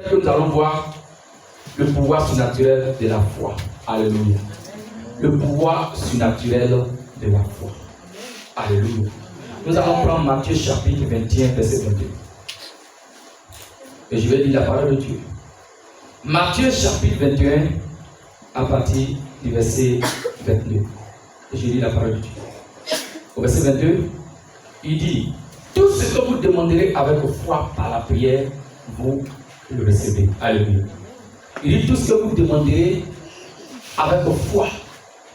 Que nous allons voir le pouvoir surnaturel de la foi. Alléluia. Le pouvoir surnaturel de la foi. Alléluia. Nous allons prendre Matthieu chapitre 21, verset 22. Et je vais lire la parole de Dieu. Matthieu chapitre 21, à partir du verset 22. Et je lis la parole de Dieu. Au verset 22, il dit: tout ce que vous demanderez avec foi par la prière, vous le recevez. Alléluia. Il dit: tout ce que vous demanderez avec foi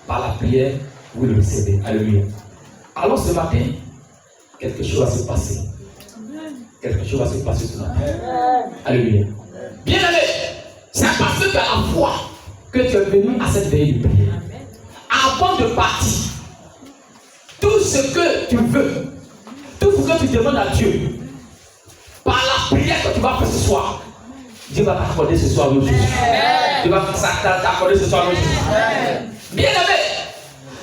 par la prière, vous le recevez. Alléluia. Alors ce matin, quelque chose va se passer. Quelque chose va se passer ce matin. Alléluia. Bien aimé, c'est parce que tu as la foi que tu es venu à cette veille de prière. Avant de partir, tout ce que tu veux, tout ce que tu demandes à Dieu, par la prière que tu vas faire ce soir, Dieu va t'accorder ce soir, Jésus. Dieu va t'accorder ce soir, Jésus. Bien aimé,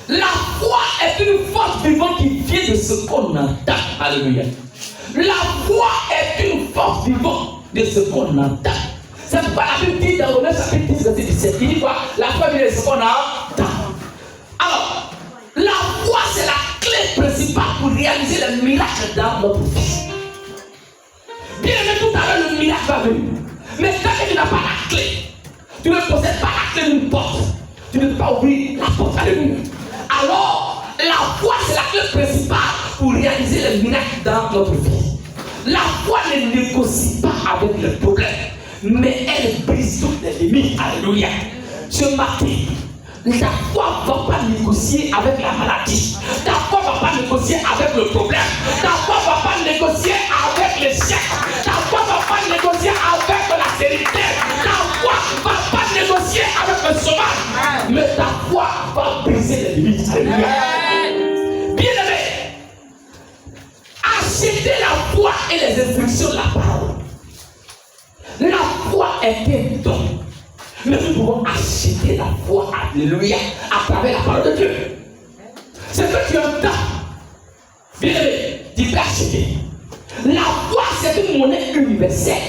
la foi est une force vivante qui vient de ce qu'on entend. Alléluia. La foi est une force vivante de ce qu'on entend. C'est pourquoi la Bible dit dans Romains chapitre 10, verset 17, il dit quoi? La foi vient de ce qu'on entend. Alors, la foi c'est la clé principale pour réaliser le miracle dans notre vie. Bien aimé, tout à l'heure le miracle va venir. Mais tant que tu n'as pas la clé, tu ne possèdes pas la clé d'une porte, tu ne peux pas ouvrir la porte. Alléluia. Alors, la foi c'est la clé principale pour réaliser le miracle dans notre vie. La foi ne négocie pas avec le problème, mais elle brise toutes les limites. Alléluia. Ce matin, ta foi ne va pas négocier avec la maladie. Ta foi ne va pas négocier avec le problème. Ta foi ne va pas négocier avec l'échec. Ta foi ne va pas négocier avec la sérénité. Ta foi ne va pas négocier avec le chômage. Mais ta foi va briser les limites. Alléluia. Bien aimé, achetez la foi et les instructions de la parole. La foi est un don. Mais nous pouvons acheter la foi, alléluia, à travers la parole de Dieu. C'est ce que tu entends. Bien aimé, tu peux acheter. La foi, c'est une monnaie universelle.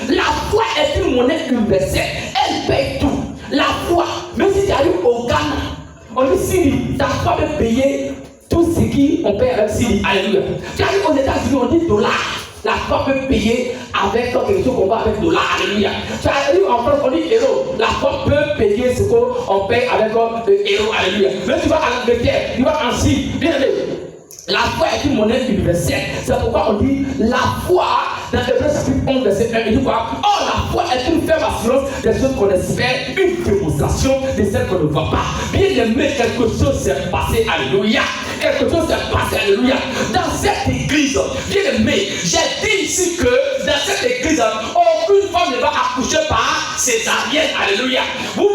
La foi est une monnaie universelle. Elle paye tout. La foi, même si tu arrives au Ghana, on dit Siri, ta foi peut payer tout ce qu'on paye avec Siri. Alléluia. Tu arrives aux États-Unis, on dit dollars. La foi peut payer avec quelque chose qu'on va avec dollars. Alléluia. Tu arrives en France, on dit euro. La foi peut payer ce qu'on paye avec euro. Alléluia. Mais tu vas en Angleterre, tu vas en Chine. Bien aimé. La foi est une monnaie universelle. C'est pourquoi on dit la foi, dans Hébreux chapitre 11, verset 1, il dit quoi? Oh, la foi est une ferme assurance des choses qu'on espère, une démonstration de celles qu'on ne voit pas. Bien aimé, quelque chose s'est passé, alléluia. Quelque chose s'est passé, alléluia. Dans cette église, bien aimé, j'ai dit ici que dans cette église, aucune femme ne va accoucher par césarienne, alléluia. Vous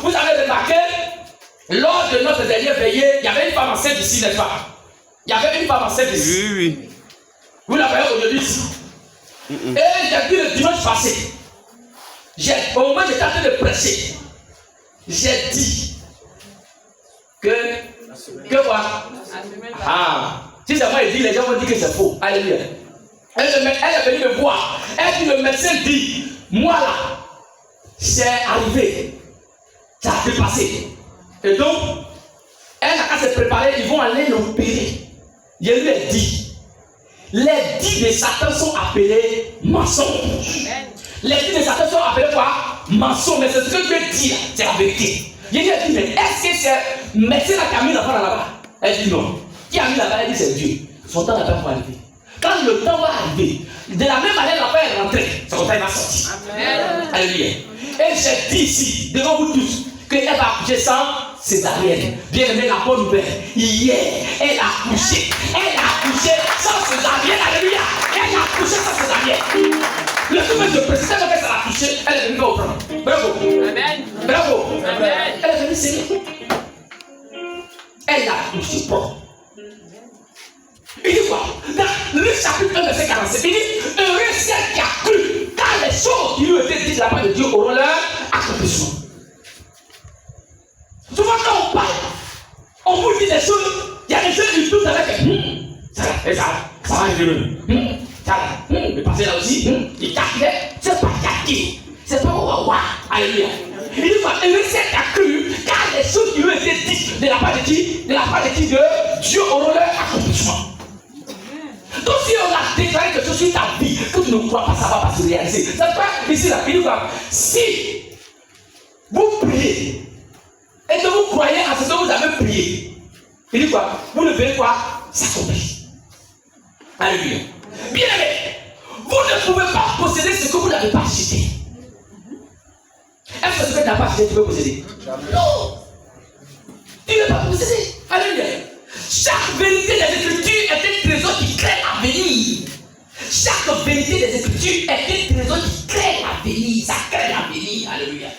avez remarqué? Lors de notre dernière veillée, il y avait une femme enceinte ici, n'est-ce pas? Il y avait une femme enceinte ici. Oui, oui. Vous la voyez aujourd'hui ici. Et j'ai dit le dimanche passé, au moment où j'étais en train de prêcher, j'ai dit que quoi? Ah, si c'est moi, il dit, les gens vont dire que c'est faux. Alléluia. Elle est venue me voir. Elle dit, le médecin dit, moi là, c'est arrivé. Ça a dépassé. Et donc, elle n'a qu'à se préparer, ils vont aller l'opérer. Je lui ai dit, les dits de Satan sont appelés mensonges. Les dits de Satan sont appelés quoi? Mensonges. Mais c'est ce que Dieu dit, c'est la vérité. Je lui ai dit, mais est-ce que c'est le médecin qui a mis l'enfant là-bas? Elle dit non. Qui a mis là-bas? Elle dit c'est Dieu. Son temps n'a pas arrivé. Quand le temps va arriver, de la même manière, l'enfant est rentré, son temps va sortir. Alléluia. Et j'ai dit ici, devant vous tous, qu'elle va accoucher sans césarienne. Bien aimé, la bonne nouvelle. Hier, elle a accouché. Elle a accouché sans césarienne. Alléluia. Elle a accouché sans césarienne. Le tout de préciser que ça a accouché, elle est venue au front. Bravo. Amen. Bravo. Amen. Elle est venue saigner. Elle a accouché propre. Il dit quoi? Dans le chapitre 1, verset 47, il dit heureux ciel qui a cru, car les choses qui lui ont été dites de la part de Dieu auront leur accomplissement. Souvent quand on parle, on vous dit des choses, il y a des choses qui doutent avec ça va arriver. Ça va, le passé là aussi, il tape Alléluia. Il dit quoi? Et le ciel a cru, car les choses qui lui ont été dites de la part de qui? De la part de qui? De Dieu auront leur accomplissement. Donc si on a déclaré quelque chose sur ta vie, que tu ne crois pas, ça va pas se réaliser. Ça ne pas ici là. Il dit quoi? Si vous priez et que vous croyez à ce que vous avez prié, il dit quoi? Vous ne verrez quoi? S'accomplir. Alléluia. Bien aimé, vous ne pouvez pas posséder ce que vous n'avez pas acheté. Est-ce que ce que tu n'as pas acheté, tu peux posséder? Non. Tu ne peux pas posséder. Alléluia. Chaque vérité des Écritures est un trésor qui crée l'avenir. Chaque vérité des Écritures est un trésor qui crée l'avenir. Ça crée l'avenir. Alléluia.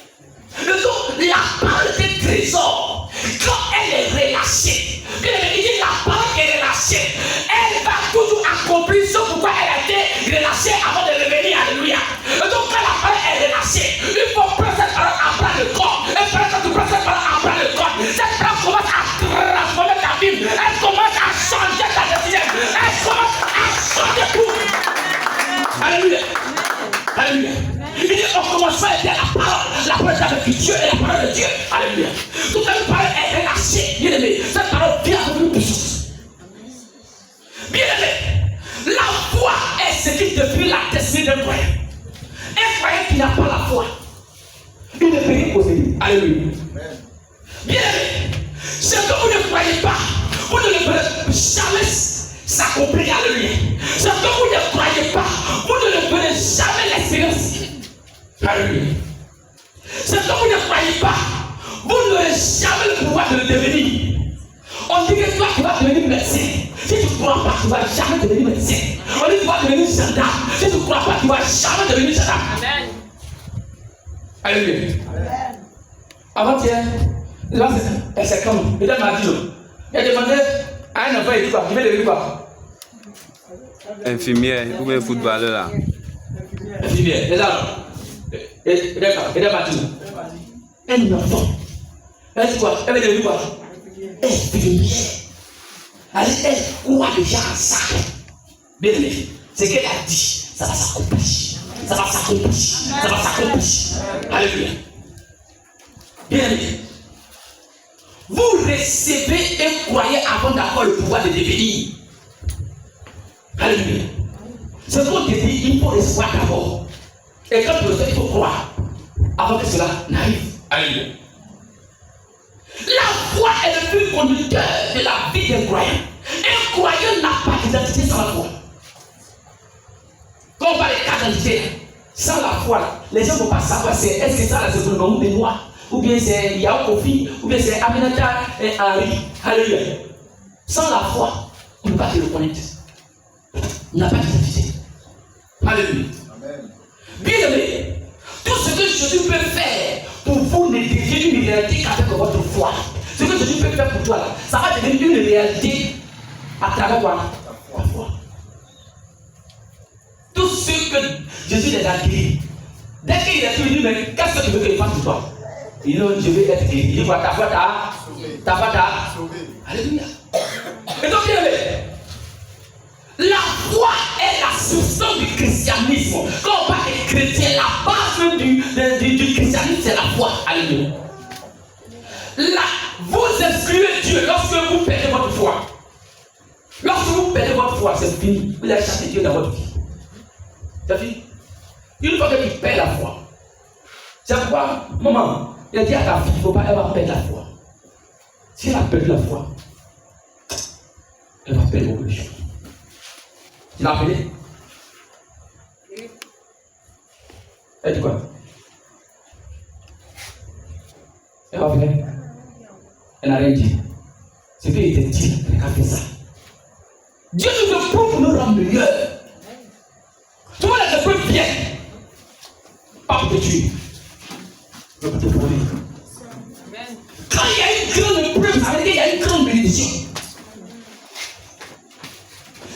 Donc, la parole est un trésor. Quand elle est relâchée, il dit la parole est relâchée. Elle va toujours accomplir ce pourquoi elle a été relâchée avant de revenir. Alléluia. Donc, quand la parole est relâchée, il faut prendre cette parole à bras le corps. Et quand tu prends cette parole à bras le corps, cette parole commence à transformer ta vie. Elle commence à changer ta décision. Elle commence à changer tout. Alléluia. Alléluia. Il dit au commencement était la parole avec Dieu et la parole de Dieu. Alléluia. Toute cette parole est relâchée. Bien aimé, cette parole vient avec une puissance. Bien aimé, la foi est ce qui définit la destinée d'un croyant. Un croyant qui n'a pas la foi, il ne peut rien posséder. Alléluia. Bien aimé, ce que vous ne croyez pas, vous ne le verrez jamais s'accomplir. Alléluia. Ce que vous ne croyez pas, vous ne le verrez jamais l'expérience. Alléluia. Ce que vous ne croyez pas, vous n'aurez jamais le pouvoir de le devenir. On dit que toi tu vas devenir médecin. Si tu ne crois pas, tu ne vas jamais devenir médecin. On dit que tu vas devenir gendarme. Si tu ne crois pas, tu ne vas jamais devenir gendarme. Amen. Alléluia. Avant-hier, c'est comme, il m'a dit, il a demandé à un enfant, il dit quoi? Il veut devenir quoi? Infirmière, ou bien footballeur là. Infirmière, c'est ça. Et m'a dit, un enfant, elle dit quoi? Elle veut devenir quoi? Infirmière. Elle croit déjà en ça. Bien aimé, ce qu'elle a dit, ça va s'accomplir. Ça va s'accomplir. Ça va s'accomplir. Alléluia. Bien aimé, vous recevez et croyez avant d'avoir le pouvoir de devenir. Alléluia. Ce qu'on te dit, il faut recevoir d'abord. Et quand tu reçois, il faut croire avant que cela n'arrive. Alléluia. La foi est le fil conducteur de la vie d'un croyant. Un croyant n'a pas d'identité sans la foi. Quand on parle de carte d'identité, sans la foi, les gens ne vont pas savoir est-ce que ça c'est le nom de moi, ou bien c'est Yao Kofi, ou bien c'est Aminata et Henri. Alléluia. Sans la foi, on ne peut pas te reconnaître. On n'a pas d'identité. Alléluia. Amen. Bien aimé, tout ce que Jésus peut faire pour vous ne devient une réalité qu'avec votre foi. Ce que Jésus peut faire pour toi, là, ça va devenir une réalité à travers quoi? La foi. Tout ce que Jésus les a guéris, dès qu'il est venu, mais qu'est-ce que tu veux que je fasse pour toi? Il dit, je vais être guéri. Il dit quoi? Ta foi t'a sauvé. Alléluia. Et donc, bien aimé, la foi est la substance du christianisme. Quand on parle de chrétien, la base du christianisme, c'est la foi. Alléluia. Là, vous excluez Dieu lorsque vous perdez votre foi. Lorsque vous perdez votre foi, c'est fini. Vous avez chassé Dieu dans votre vie. C'est fini. Une fois que tu perds la foi, c'est pourquoi, maman, il a dit à ta fille, il ne faut pas, elle va perdre la foi. Si elle a perdu la foi, elle va perdre beaucoup de choses. Tu l'as appelé? Elle dit quoi? Elle va venir. Elle n'a rien dit. Ce qu'il était dit, elle a fait ça. Dieu nous prouve pour nous rendre meilleurs. Tout le monde est peu bien. Pas pour te tuer. Mais pour te prouver. Quand il y a une grande épreuve, ça veut dire qu'il y a une grande bénédiction.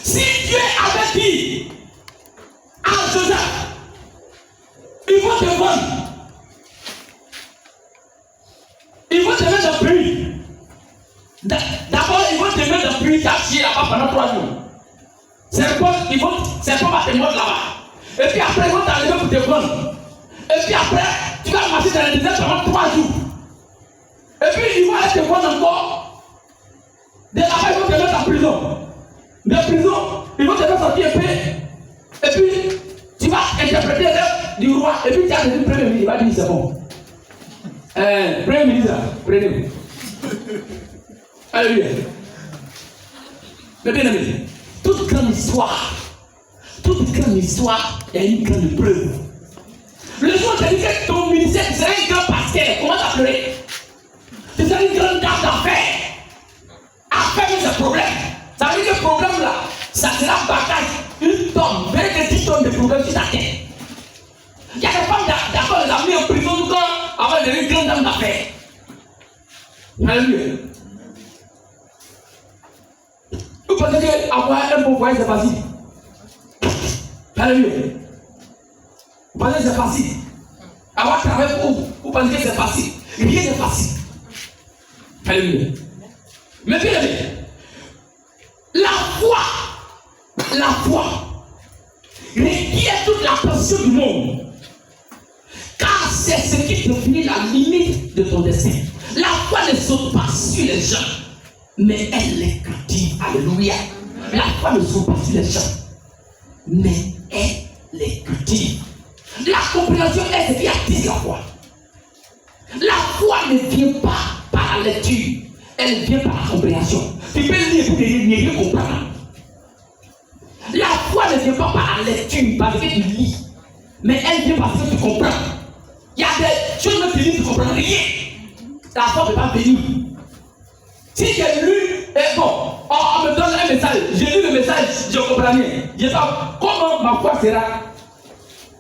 Si Dieu avait dit à Joseph, il faut te vendre, il faut te mettre dans le pays. D'abord, il faut te mettre dans le pays caché là-bas pendant 3 jours. C'est pas va te mordre là-bas. Et puis après, ils vont t'enlever pour te vendre. Et puis après, tu vas marcher dans le désert pendant 3 jours. Et puis il va te voir encore. De là-bas, ils vont te mettre en prison. De prison, ils vont te faire sortir épée. Et puis, tu vas interpréter l'œuvre du roi. Et puis, tu as dit premier ministre, il va dire c'est bon. Premier ministre, prenez-vous. Alléluia. Mais bien aimé, toute grande histoire, il y a une grande preuve. Le jour où tu as dit que ton ministère, tu seras un grand pasteur, comment t'as pleuré? Tu seras une grande dame d'affaires. Affaire, c'est problème. Ça veut dire que le problème là, ça sera bataille. Une tonne, même que 10 tonnes de problèmes sur ta tête. Il y a des femmes d'accord, les amener en prison tout quand avant de devenir une grande dame d'affaires. Alléluia. Vous pensez qu'avoir un bon foyer c'est facile? Alléluia. Vous pensez que c'est facile? Avoir travail pour vous pensez que c'est facile? Rien n'est facile. Alléluia. Mais bien aimé, la foi requiert toute la passion du monde. Car c'est ce qui définit la limite de ton destin. La foi ne saute pas sur les gens, mais elle les cultive. Alléluia. La foi ne saute pas sur les gens, mais elle les cultive. La compréhension est ce qui attise la foi. La foi ne vient pas par la lecture, elle vient par la compréhension. Tu peux lire pour ne rien comprendre. La foi ne vient pas par la lecture, parce que tu lis, mais elle vient parce que tu comprends. Il y a des choses que tu lis, tu ne comprends rien. La foi ne peut pas venir. Si j'ai lu, et bon, on me donne un message, j'ai lu le message, je ne comprends rien. Je sais pas comment ma foi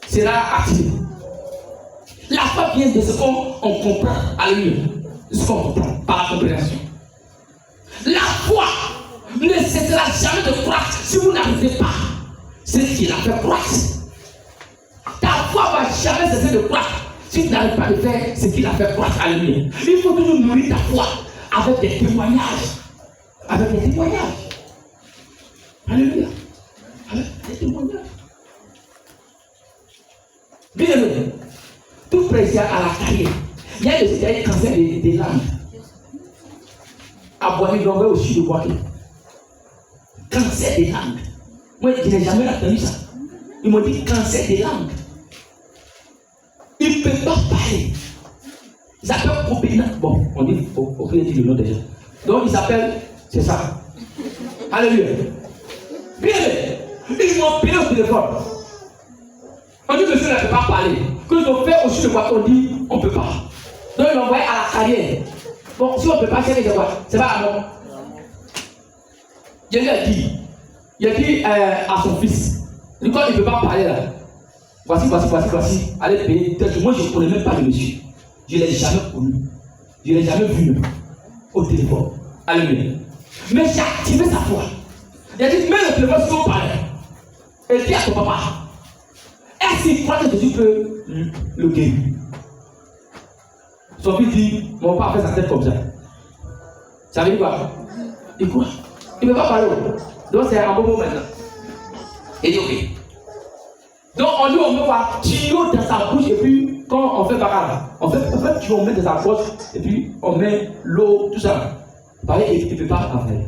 sera active. La foi vient de ce qu'on comprend. Alléluia. Ce qu'on comprend par la compréhension. La foi ne cessera jamais de croître si vous n'arrivez pas ce qui l'a fait croître. Ta foi ne va jamais cesser de croître si tu n'arrives pas à faire ce qui l'a fait croître. Alléluia. Il faut toujours nourrir ta foi avec des témoignages. Avec des témoignages. Alléluia. Avec des témoignages. Bien aimé, tout président à la carrière. Il y a le cancer des langues. À Bois-Ré, au sud de Bois-Ré. Cancer des langues. Moi, je n'ai jamais entendu ça. Ils m'ont dit cancer des langues. Il ne peut pas parler. Il s'appelle Copina. Bon, on dit, on peut dire le nom déjà. Donc, il s'appelle, c'est ça. Alléluia. Bien, ils m'ont appelé au téléphone. On dit, monsieur, ne peut pas parler. Quand ils ont fait au sud de Bois-Ré, on dit, on ne peut pas. Donc, ils l'ont envoyé à la carrière. Bon, si on ne peut pas chercher de quoi, c'est pas à moi. Je lui ai dit à son fils, quand il ne peut pas parler là, voici, allez payer. Moi, je ne connais même pas le monsieur. Je ne l'ai jamais connu. Je ne l'ai jamais vu au téléphone. Alléluia. Mais j'ai activé sa foi. Il a dit, mets le téléphone si on parle. Et dis à ton papa, est-ce qu'il croit que Jésus peut le guérir? Son fils dit, mon papa a fait sa tête comme ça. Ça veut dire quoi? Il croit. Il ne peut pas parler. Donc c'est un bon mot maintenant. Il dit ok. Donc on dit on met quoi? Tuyau dans sa bouche et puis quand on fait barrage, on fait tuyau, on met dans sa poche et puis on met l'eau, tout ça. Pareil, il ne peut pas en faire.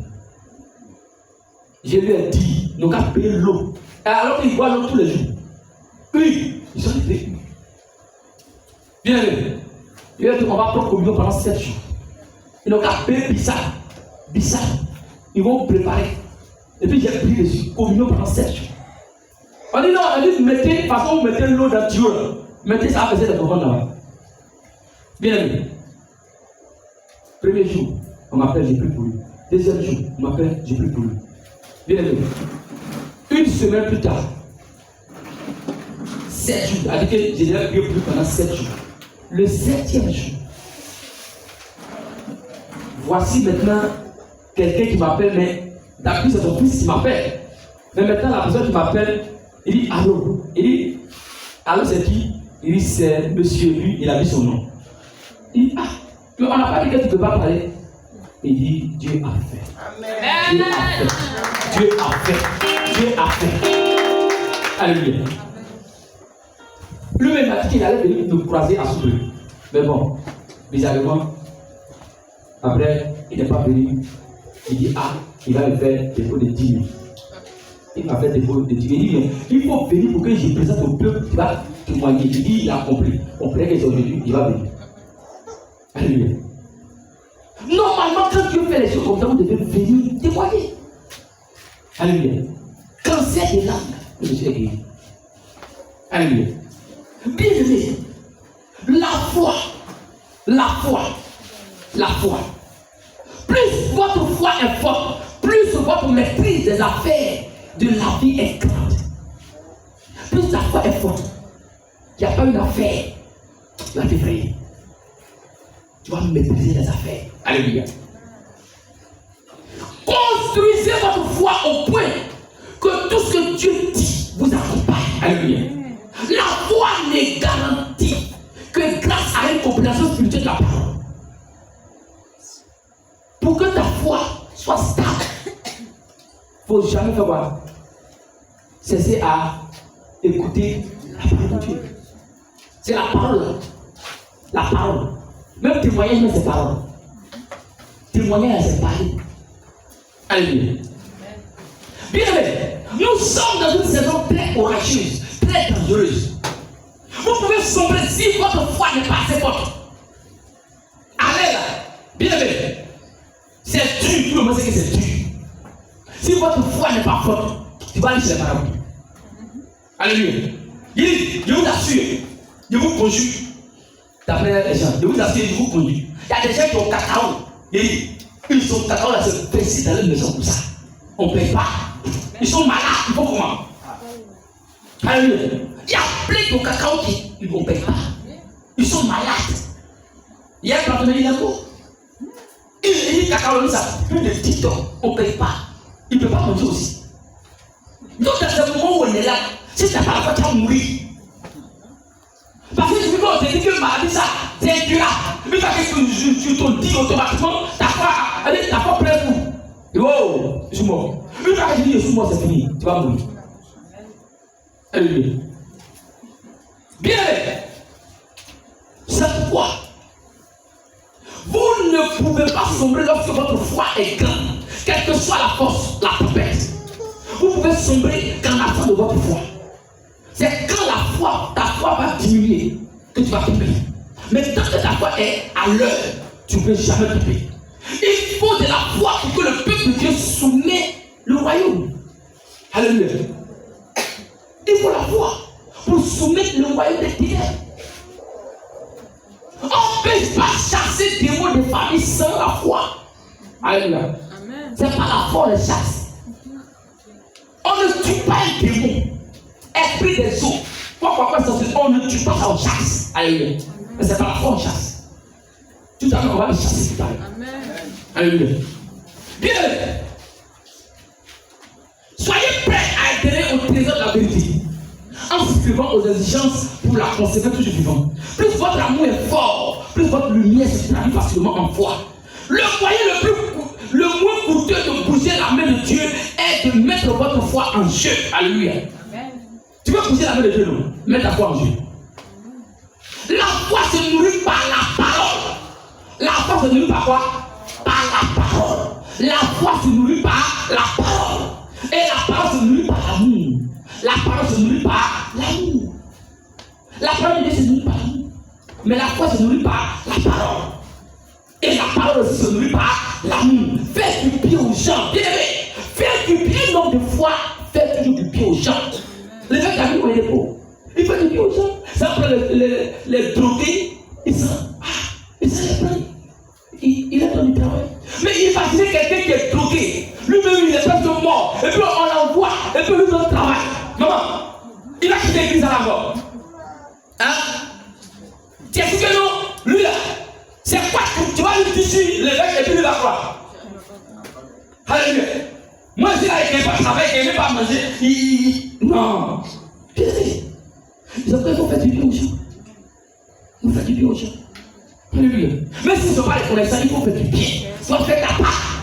Je lui ai dit, nous avons payé l'eau. Alors qu'il boit l'eau tous les jours. Oui, ils sont arrivés. Bien vu. Il a dit on va prendre communion pendant 7 jours. Ils n'ont qu'à payer Bissau. Ils vont préparer. Et puis j'ai pris dessus, communion pendant 7 jours. On dit non, on dit mettez, de toute façon vous mettez l'eau dans le tuyau là. Mettez ça à passer de ton ventre là. Bien vu. Premier jour, on m'appelle, j'ai pris pour lui. Deuxième jour, on m'appelle, j'ai pris pour lui. Bien vu. Une semaine plus tard, 7 jours, c'est-à-dire que je l'ai prié pour lui pendant 7 jours. Le 7e jour, voici maintenant quelqu'un qui m'appelle, mais d'habitude c'est son fils qui m'appelle. Mais maintenant la personne qui m'appelle, il dit allô. Il dit allô, c'est qui? Il dit c'est monsieur, lui, il a dit son nom. Il dit ah, on n'a pas dit que tu ne peux pas parler. Il dit Dieu a fait. Amen. Dieu a fait. Dieu a fait. Alléluia. Lui-même m'a dit qu'il allait venir nous croiser à Soubré. Mais bon, bizarrement, après, il n'est pas venu. Il dit, ah, il va me faire des pots de 10 000. Il m'a fait des pots de 10 000. Il dit, mais il faut venir pour que je présente au peuple qui va témoigner. Il dit, il a compris. On prie que c'est aujourd'hui, il va venir. Alléluia. Normalement, quand Dieu fait les choses comme ça, vous devez venir témoigner. Alléluia. Cancer des langues, je suis guéri. Alléluia. Bien aimé, la foi. Plus votre foi est forte, plus votre maîtrise des affaires de la vie est grande. Plus la foi est forte, il n'y a pas une affaire, tu vas t'effrayer. Tu vas maîtriser les affaires. Alléluia. Construisez votre foi au point que tout ce que Dieu dit vous accompagne. Alléluia. La foi n'est garantie que grâce à une compréhension spirituelle de la parole. Pour que ta foi soit stable, il ne faut jamais faire quoi? Cesser à écouter la parole de Dieu. C'est la parole. La parole. Même témoignage, mais c'est parole. Témoignage, c'est parler. Alléluia. Bien aimé, nous sommes dans une saison très orageuse, très dangereuse. Vous pouvez sombrer si votre foi n'est pas assez forte. Allez là. Bien aimé. C'est dur, tout le monde sait que c'est dur. Si votre foi n'est pas forte, tu vas aller chez les marabouts. Alléluia. Il dit, je vous assure, je vous conjure. D'après les gens, je vous assure, je vous conjure. Il y a des gens qui ont cacao. Il dit, ils sont cacao là, se baisser dans leur maison comme ça. On ne paye pas. Ils sont malades, il faut comment? Alléluia. Il y a plein de cacao qui ne payent pas. Ils sont malades. Il y a un partenaire, il est beau. Il dit cacao, ça, plus de 10 ans, on ne paye pas. Il ne peut pas manger aussi. Donc, dans ce moment où on est là, si tu n'as pas la foi, tu vas mourir. Parce que tu peux te dire que maladie, ça, c'est incurable. Une fois que tu te dis automatiquement, ta foi prête pour. Oh, je suis mort. Une fois que tu dis je suis mort, c'est fini. Tu vas mourir. Alléluia. Bien, c'est pourquoi vous ne pouvez pas sombrer lorsque votre foi est grande, quelle que soit la force, la tempête. Vous pouvez sombrer quand la foi de votre foi. C'est quand ta foi va diminuer que tu vas tomber. Mais tant que ta foi est à l'heure, tu ne peux jamais tomber. Il faut de la foi pour que le peuple de Dieu soumette le royaume. Alléluia. Il faut la foi pour soumettre le royaume des ténèbres. On ne peut pas chasser des démons de famille sans la foi. Alléluia. C'est pas la foi, on les chasse. On ne tue pas un démon. Esprit des eaux. Pourquoi on ne tue pas ça, on chasse. Alléluia. Mais c'est pas la foi, on chasse. Tout à l'heure, on va le chasser tout à l'heure. Alléluia. Bien. Soyez prêts à adhérer au trésor de la vérité. En souscrivant aux exigences pour la conséquence du vivant. Plus votre amour est fort, plus votre lumière se traduit facilement en foi. Le moyen le moins coûteux de bouger la main de Dieu est de mettre votre foi en jeu. Alléluia. Tu veux bouger la main de Dieu, non? Mets ta foi en jeu. La foi se nourrit par la parole. La foi se nourrit par quoi? Par la parole. La foi se nourrit par la parole. Et la parole se nourrit par l'amour. La parole se nourrit par l'amour. La parole de Dieu se nourrit par l'amour. Mais la foi se nourrit par la parole. Et la parole aussi se nourrit par l'amour. Faites du bien aux gens. Bien aimé. Faites du bien, non de foi. Faites toujours du bien aux gens. Les gens qui habitent où il est pauvre. Il fait du bien aux gens. Ça prend les drogués. Ils sont les prennent. Il est dans le travail. Mais imaginez quelqu'un qui est drogué. Lui-même, il est presque mort. Et puis on l'envoie. Et puis lui, il travaille. Maman, il a quitté l'église à la mort. Hein? Tu es sûr que non? Lui là, c'est quoi que tu vas lui dire l'évêque et puis lui va croire? Alléluia. Moi, je suis là, il ne pas travailler, il ne veut pas manger. Non. Ils ont fait qu'on fait du bien aux gens. Nous faisons du bien aux gens. Alléluia. Mais s'ils ne sont pas reconnaissants, il faut faire du bien. Donc fais ta part.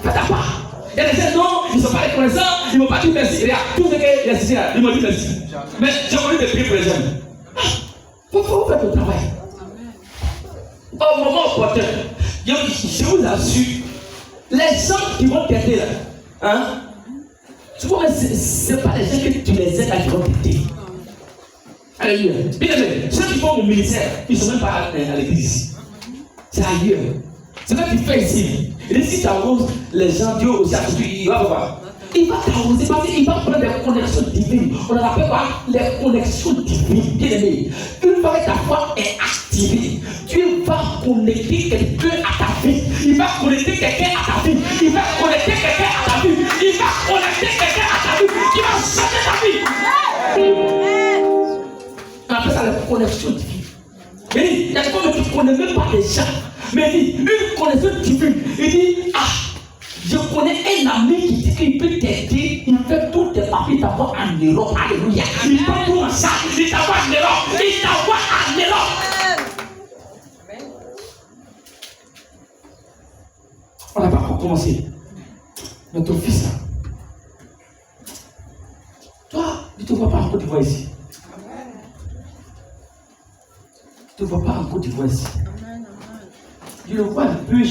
Fais ta part. Il y a des gens, non, ils ne sont pas reconnaissants, ils ne m'ont pas dit merci. Regarde, tout ce que les Siciliens, ils m'ont dit merci. Mais j'ai voulu des prix pour les hommes. Vous faites le travail. Au moment opportun, je vous assure, les gens qui vont t'aider là, hein, souvent ce n'est pas les gens que tu les aides qui vont t'aider. Alléluia. Bien aimé, ceux qui font le ministère, ils ne sont même pas à l'église ici. C'est ailleurs. C'est ce que tu fais ici. Et si tu arroses les gens, Dieu aussi a tout, il va voir. Il va t'arroser parce qu'il va prendre des connexions divines. On en appelle quoi? Les connexions divines. Bien aimé. Une fois que ta foi est activée, Dieu va connecter quelqu'un à ta vie. Il va connecter quelqu'un à ta vie. Il va connecter quelqu'un à ta vie. Il va connecter quelqu'un à ta vie. Il va changer ta vie. On appelle ça la connexion divine. Mais il y a des gens qui ne connaissent même pas les gens. Mais il dit, une connexion divine. Il dit, je connais un ami qui dit qu'il peut t'aider. Il fait tous tes papiers, t'envoie en Europe. Alléluia. Il fait tout ça. Il t'envoie en Europe. Il t'envoie en Europe. On n'a pas encore commencé. Notre fils là. Toi, tu ne te vois pas en Côte d'Ivoire ici. Tu ne te vois pas en Côte d'Ivoire ici. Tu le vois un peu,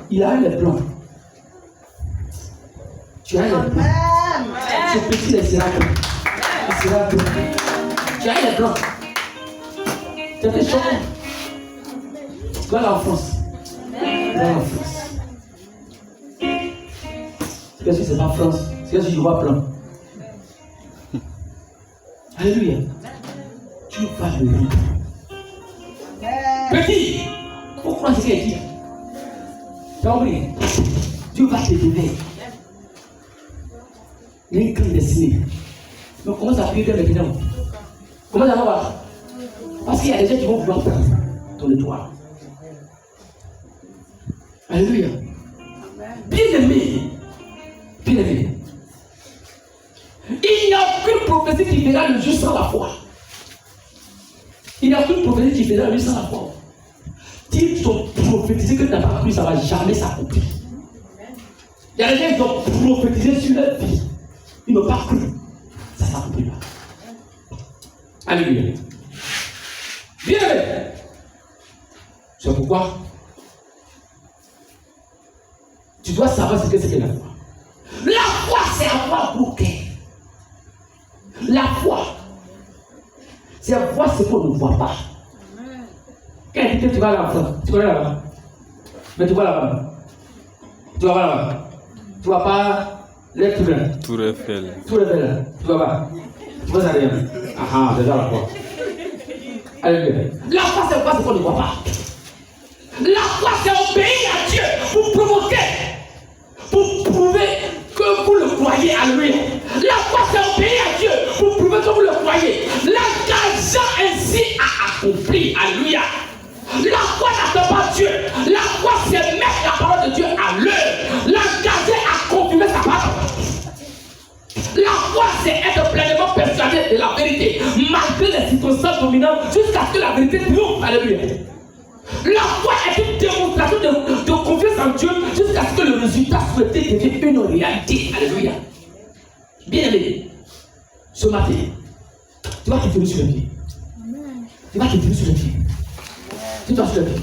il a les blancs. Tu as les blancs. Ce petit, il sera blanc. Il sera blanc. Tu as les blancs. Tu as des choses. Tu vas aller en France. Tu vas aller en France. C'est parce que ce n'est pas France. C'est parce que je vois blanc. Alléluia. Tu vas le vivre. Petit, pourquoi c'est ce qu'il dit? Tu as oublié? Dieu va te donner. Il y a une clé destinée. Donc comment ça prier maintenant? Comment ça va? Parce qu'il y a des gens qui vont vouloir prendre ton étoile. Alléluia. Bien aimé. Bien aimé. Il n'y a aucune prophétie qui verra le juste sans la foi. Il n'y a aucune prophétie qui verra le juste sans la foi. Si tu as prophétisé que tu n'as pas cru, ça ne va jamais s'accomplir. Il y a des gens qui ont prophétisé sur leur vie. Ils n'ont pas cru. Ça ne s'accomplit pas. Alléluia. Bien. C'est pourquoi tu dois savoir ce que c'est que la foi. La foi, c'est avoir bloqué. La foi, c'est voir ce qu'on ne voit pas. Quand il dit que tu vas là-bas, tu vas là-bas. Mais tu vas là-bas. Tu vas là-bas. Tu ne vas pas les tout là. Tout refait. Tout refait là. Tu vas pas. Tu vas aller. Ah, déjà la foi. Alléluia. La foi, c'est voir ce qu'on ne voit pas. La foi, c'est obéir à Dieu pour provoquer. Pour prouver que vous le croyez. Alléluia. La foi, c'est obéir à Dieu pour prouver que vous le croyez. L'engageant ainsi à accomplir. Alléluia. La foi n'attend pas Dieu. La foi, c'est mettre la parole de Dieu à l'œuvre. L'engager à confirmer sa parole. La foi, c'est être pleinement persuadé de la vérité, malgré les circonstances dominantes, jusqu'à ce que la vérité triomphe. Alléluia. La foi est une démonstration de confiance en Dieu jusqu'à ce que le résultat souhaité devienne une réalité. Alléluia. Bien aimé, ce matin, tu vas te tenir sur le pied. Tu vas te tenir sur le pied. Tu dois sur le pied.